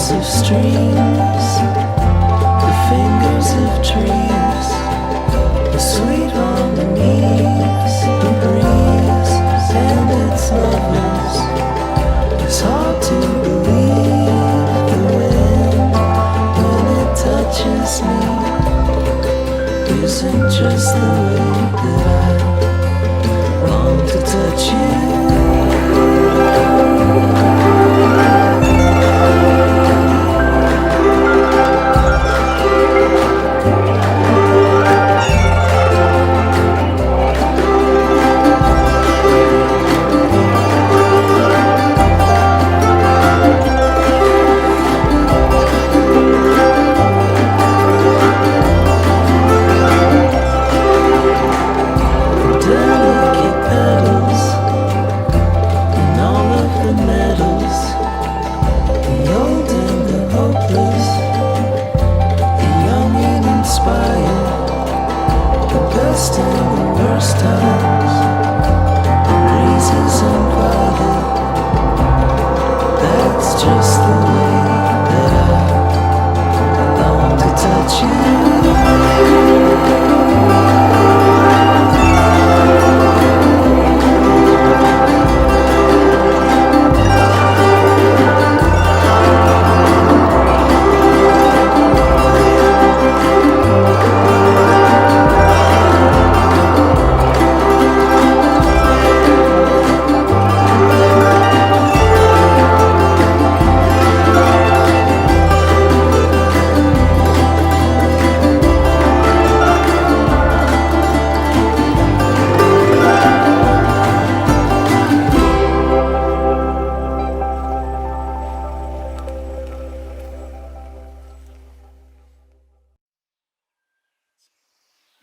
Of streams, the fingers of trees, the sweet harmonies, the breeze and its lovers. It's hard to believe the wind when it touches me isn't just the way that I long to touch you.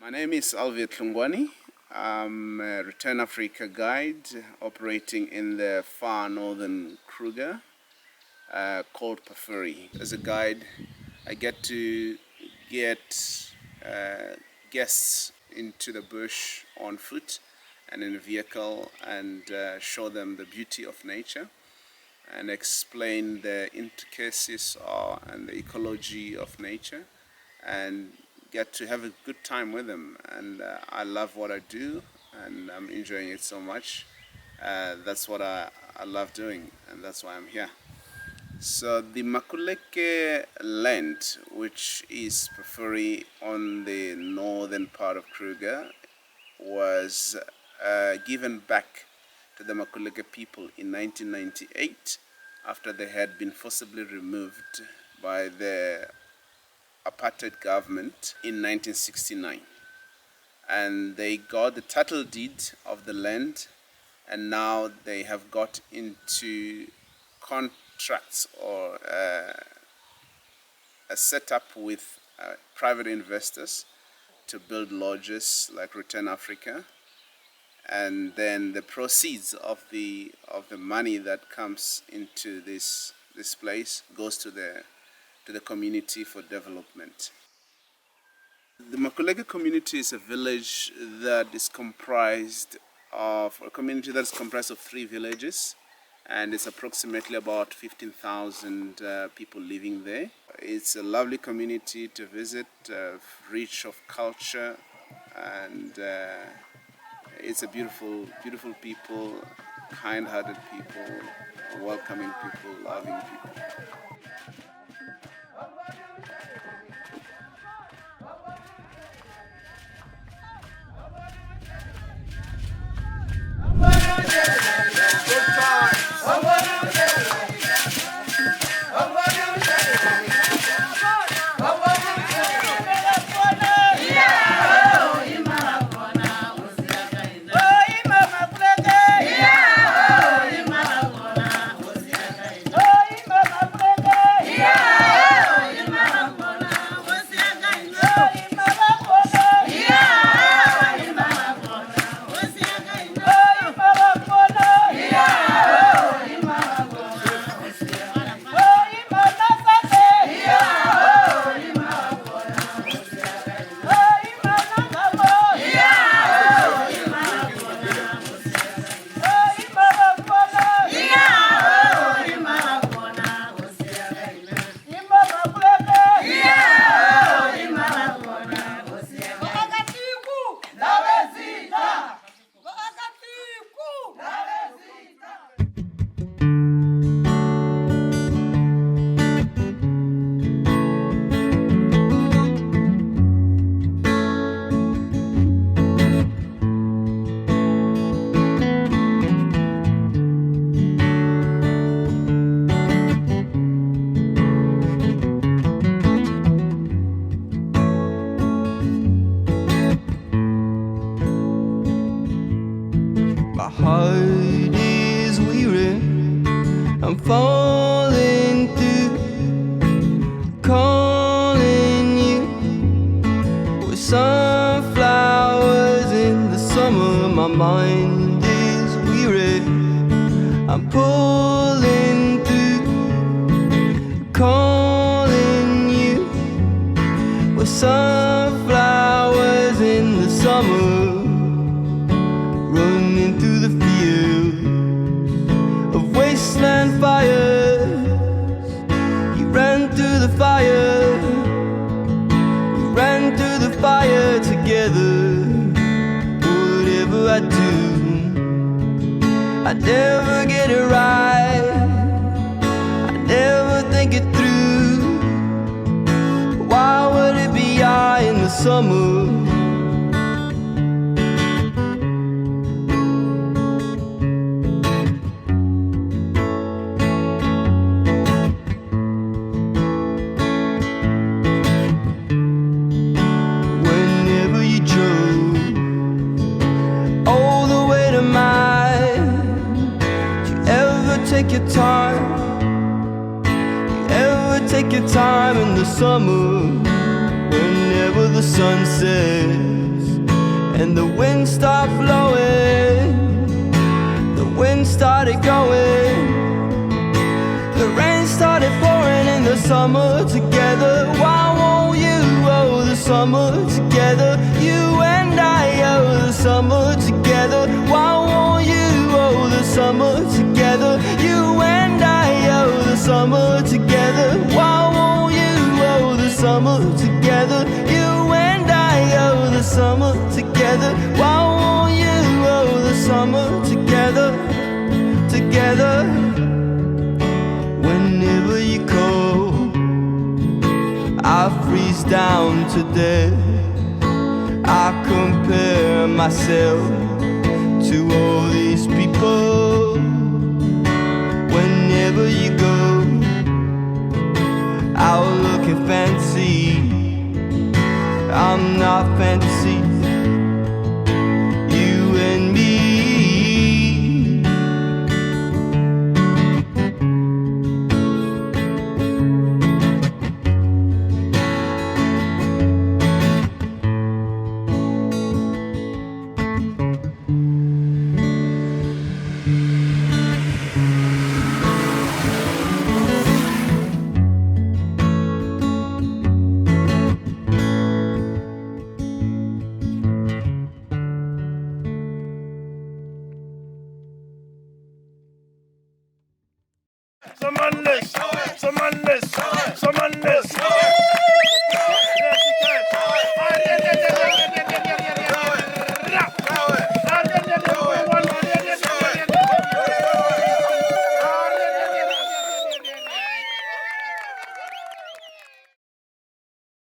My name is I'm a Return Africa guide operating in the far northern Kruger called Pafuri. As a guide, I get to get guests into the bush on foot and in a vehicle and show them the beauty of nature and explain the intricacies and the ecology of nature and get to have a good time with them. And I love what I do and I'm enjoying it so much. That's what I love doing, and that's why I'm here. So the Makuleke land, which is Pafuri on the northern part of Kruger, was given back to the Makuleke people in 1998 after they had been forcibly removed by the apartheid government in 1969. And they got the title deed of the land, and now they have got into contracts or a setup with private investors to build lodges like Return Africa, and then the proceeds of the money that comes into this place goes to the community for development. The Makuleke community is a village that is comprised of a community that is comprised of 3 villages, and it's approximately about 15,000 people living there. It's a lovely community to visit, rich of culture, and it's a beautiful people, kind-hearted people, welcoming people, loving people. together. Whatever I do, I never get it right. I never think it through. Why would it be I in the summer? Take your time. You ever take your time in the summer? Whenever the sun sets and the wind starts blowing, the wind started going, the rain started pouring in the summer together. Why won't you oh the summer together? You and I oh the summer together. Why won't you oh the summer together? You and I oh the summer together. Why won't you oh the summer together? You and I oh the summer together. Why won't you oh the summer together? Together. Whenever you call, I freeze down to death. I compare myself to all these people. Whenever you go out looking fancy, I'm not fancy. You and me. Some unless.